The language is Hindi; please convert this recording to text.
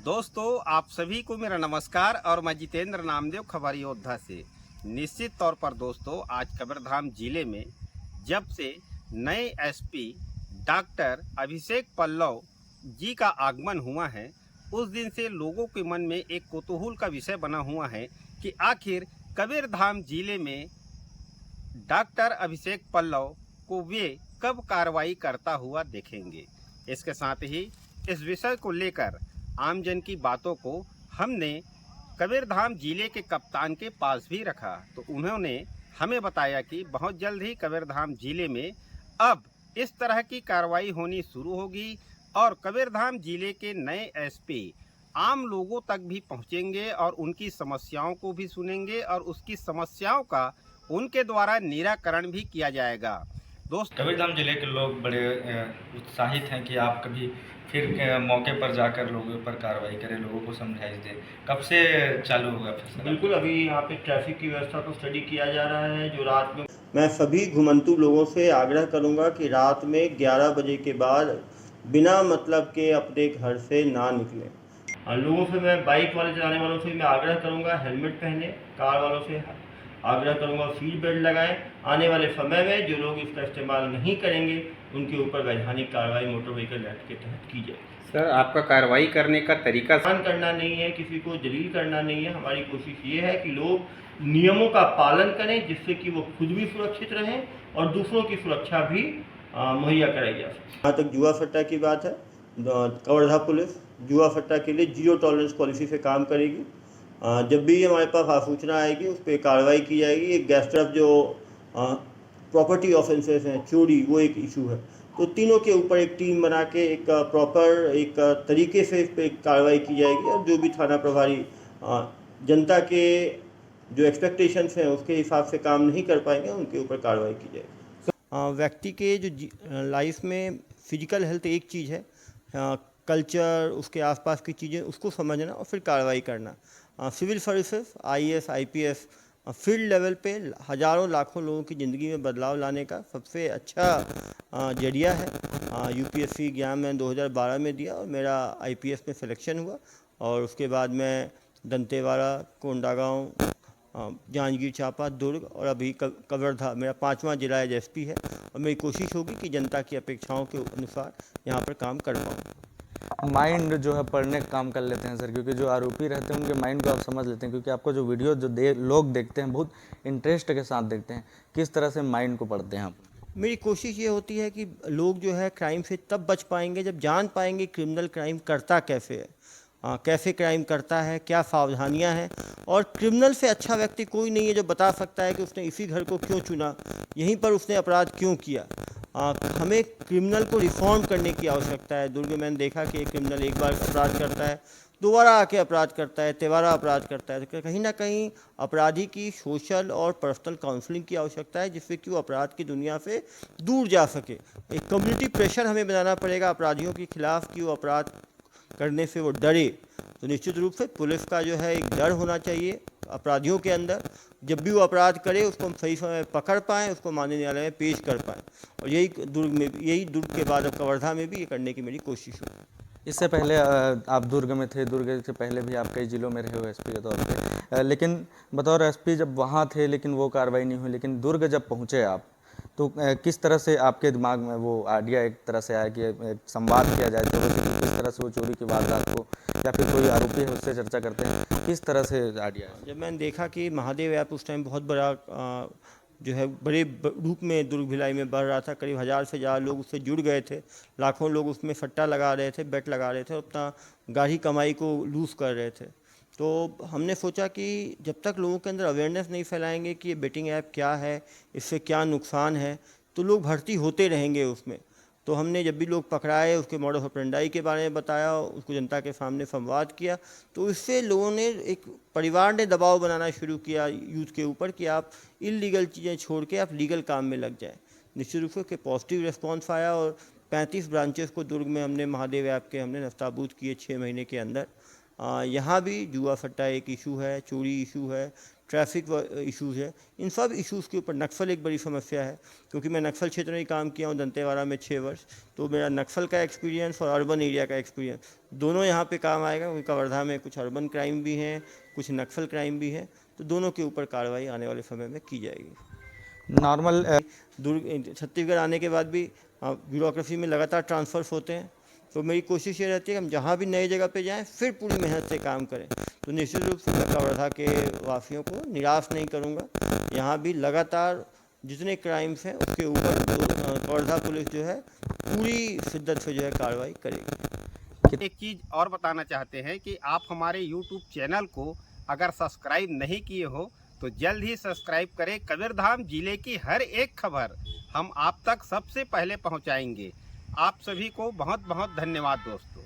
दोस्तों, आप सभी को मेरा नमस्कार और मैं जितेंद्र नामदेव खबर योद्धा से। निश्चित तौर पर दोस्तों, आज कबीरधाम जिले में जब से नए एसपी डॉक्टर अभिषेक पल्लव जी का आगमन हुआ है, उस दिन से लोगों के मन में एक कौतूहल का विषय बना हुआ है कि आखिर कबीरधाम जिले में डॉक्टर अभिषेक पल्लव को वे कब कार्रवाई करता हुआ देखेंगे। इसके साथ ही इस विषय को लेकर आमजन की बातों को हमने कबीरधाम जिले के कप्तान के पास भी रखा, तो उन्होंने हमें बताया कि बहुत जल्द ही कबीरधाम जिले में अब इस तरह की कार्रवाई होनी शुरू होगी और कबीरधाम जिले के नए एसपी आम लोगों तक भी पहुंचेंगे और उनकी समस्याओं को भी सुनेंगे और उसकी समस्याओं का उनके द्वारा निराकरण भी किया जाएगा। दोस्त, कबीरधाम जिले के लोग बड़े उत्साहित हैं कि आप कभी फिर मौके पर जाकर लोगों पर कार्रवाई करें, लोगों को समझाइश दें। कब से चालू होगा फिर? बिल्कुल, अभी यहाँ पे ट्रैफिक की व्यवस्था को स्टडी किया जा रहा है। जो रात में मैं सभी घुमंतु लोगों से आग्रह करूँगा कि रात में 11 बजे के बाद बिना मतलब के अपने घर से ना निकलें। लोगों से मैं बाइक वाले चलाने वालों से मैं आग्रह करूँगा हेलमेट पहने, कार वालों से आग्रह करूँगा सीट बेल्ट लगाएं। आने वाले समय में जो लोग इसका इस्तेमाल नहीं करेंगे उनके ऊपर वैधानिक कार्रवाई मोटर व्हीकल एक्ट के तहत की जाए। सर, आपका कार्रवाई करने का तरीका करना नहीं है, किसी को जलील करना नहीं है। हमारी कोशिश ये है कि लोग नियमों का पालन करें जिससे कि वो खुद भी सुरक्षित रहें और दूसरों की सुरक्षा भी मुहैया कराई जा सके। जहाँ तक जुआ सट्टा की बात है, कवर्धा पुलिस जुआ सट्टा के लिए जीरो टॉलरेंस पॉलिसी से काम करेगी। जब भी हमारे पास सूचना आएगी उस पर कार्रवाई की जाएगी। एक गैस तरफ जो प्रॉपर्टी ऑफेंसेस हैं, चोरी, वो एक इशू है, तो तीनों के ऊपर एक टीम बना के एक प्रॉपर एक तरीके से इस पर कार्रवाई की जाएगी और जो भी थाना प्रभारी जनता के जो एक्सपेक्टेशंस हैं उसके हिसाब से काम नहीं कर पाएंगे उनके ऊपर कार्रवाई की जाएगी। व्यक्ति के जो लाइफ में फिजिकल हेल्थ एक चीज़ है, कल्चर, उसके आसपास की चीज़ें उसको समझना और फिर कार्रवाई करना। Civil services, IAS, IPS field level पे हज़ारों लाखों लोगों की ज़िंदगी में बदलाव लाने का सबसे अच्छा जरिया है। यूपीएससी एग्ज़ाम मैंने 2012 में दिया और मेरा आईपीएस में सिलेक्शन हुआ और उसके बाद मैं दंतेवाड़ा, कोंडागांव, जांजगीर चांपा, दुर्ग और अभी कवर्धा मेरा 5वां जिला एज एसपी है और मेरी कोशिश होगी कि जनता की अपेक्षाओं के अनुसार यहाँ पर काम कर पाऊँ। माइंड जो है पढ़ने का काम कर लेते हैं सर, क्योंकि जो आरोपी रहते हैं उनके माइंड को आप समझ लेते हैं, क्योंकि आपको जो वीडियो जो लोग देखते हैं बहुत इंटरेस्ट के साथ देखते हैं। किस तरह से माइंड को पढ़ते हैं आप? मेरी कोशिश ये होती है कि लोग जो है क्राइम से तब बच पाएंगे जब जान पाएंगे क्रिमिनल क्राइम करता कैसे है, कैसे क्राइम करता है, क्या सावधानियां हैं। और क्रिमिनल से अच्छा व्यक्ति कोई नहीं है जो बता सकता है कि उसने इसी घर को क्यों चुना, यहीं पर उसने अपराध क्यों किया। हमें क्रिमिनल को रिफॉर्म करने की आवश्यकता है। दुर्ग में मैंने देखा कि एक क्रिमिनल एक बार अपराध करता है, दोबारा आके अपराध करता है, तिबारा अपराध करता है। तो कहीं ना कहीं अपराधी की सोशल और पर्सनल काउंसलिंग की आवश्यकता है जिससे कि वो अपराध की दुनिया से दूर जा सके। एक कम्युनिटी प्रेशर हमें बनाना पड़ेगा अपराधियों के खिलाफ कि वो अपराध करने से वो डरे। तो निश्चित रूप से पुलिस का जो है एक डर होना चाहिए अपराधियों के अंदर, जब भी वो अपराध करे उसको हम सही समय पकड़ पाएँ, उसको न्यायालय में पेश कर पाएँ। और यही दुर्ग के बाद अब कवर्धा में भी ये करने की मेरी कोशिश हो। इससे पहले आप दुर्ग में थे, दुर्ग से पहले भी आप कई जिलों में रहे हो एसपी के तौर पे, लेकिन बतौर एसपी जब वहाँ थे लेकिन वो कार्रवाई नहीं हुई, लेकिन दुर्ग जब पहुँचे आप तो किस तरह से आपके दिमाग में वो आइडिया एक तरह से आया कि एक संवाद किया जाए तो किस तरह से वो चोरी की वारदात को या फिर कोई आरोपी है उससे चर्चा करते हैं, किस तरह से आइडिया है? जब मैंने देखा कि महादेव ऐप उस टाइम बहुत बड़ा जो है बड़े रूप में दुर्ग भिलाई में बढ़ रहा था, करीब 1000 से ज़्यादा लोग उससे जुड़ गए थे, लाखों लोग उसमें सट्टा लगा रहे थे, बेट लगा रहे थे, अपना गाढ़ी कमाई को लूज़ कर रहे थे। तो हमने सोचा कि जब तक लोगों के अंदर अवेयरनेस नहीं फैलाएंगे कि ये बेटिंग ऐप क्या है, इससे क्या नुकसान है, तो लोग भर्ती होते रहेंगे उसमें। तो हमने जब भी लोग पकड़ाए उसके मॉडस ऑपरेंडाई के बारे में बताया, उसको जनता के सामने संवाद किया, तो इससे लोगों ने एक परिवार ने दबाव बनाना शुरू किया यूथ के ऊपर कि आप इलीगल चीज़ें छोड़ के आप लीगल काम में लग जाएं। निश्चित रूप से पॉजिटिव रिस्पॉन्स आया और 35 ब्रांचेस को दुर्ग में हमने महादेव ऐप के हमने नस्ताबूद किए 6 महीने के अंदर। यहाँ भी जुआ सट्टा एक इशू है, चोरी इशू है, ट्रैफिक इश्यूज़ है, इन सब इश्यूज़ के ऊपर नक्सल एक बड़ी समस्या है, क्योंकि मैं नक्सल क्षेत्र में काम किया हूँ दंतेवाड़ा में 6 वर्ष, तो मेरा नक्सल का एक्सपीरियंस और अर्बन एरिया का एक्सपीरियंस दोनों यहाँ पे काम आएगा, क्योंकि कवर्धा में कुछ अर्बन क्राइम भी हैं, कुछ नक्सल क्राइम भी है, तो दोनों के ऊपर कार्रवाई आने वाले समय में की जाएगी। नॉर्मल छत्तीसगढ़ आने के बाद भी ब्यूरोक्रेसी में लगातार ट्रांसफ़र्स होते हैं, तो मेरी कोशिश ये रहती है कि हम जहाँ भी नई जगह पे जाएं फिर पूरी मेहनत से काम करें। तो निश्चित रूप से मैं कवर्धा के वासियों को निराश नहीं करूँगा, यहाँ भी लगातार जितने क्राइम्स हैं उसके ऊपर कवर्धा पुलिस जो है पूरी शिद्दत से जो है कार्रवाई करेगी। एक चीज़ और बताना चाहते हैं कि आप हमारे YouTube चैनल को अगर सब्सक्राइब नहीं किए हो तो जल्द ही सब्सक्राइब करें। कबीरधाम जिले की हर एक खबर हम आप तक सबसे पहले पहुंचाएंगे। आप सभी को बहुत बहुत धन्यवाद दोस्तों।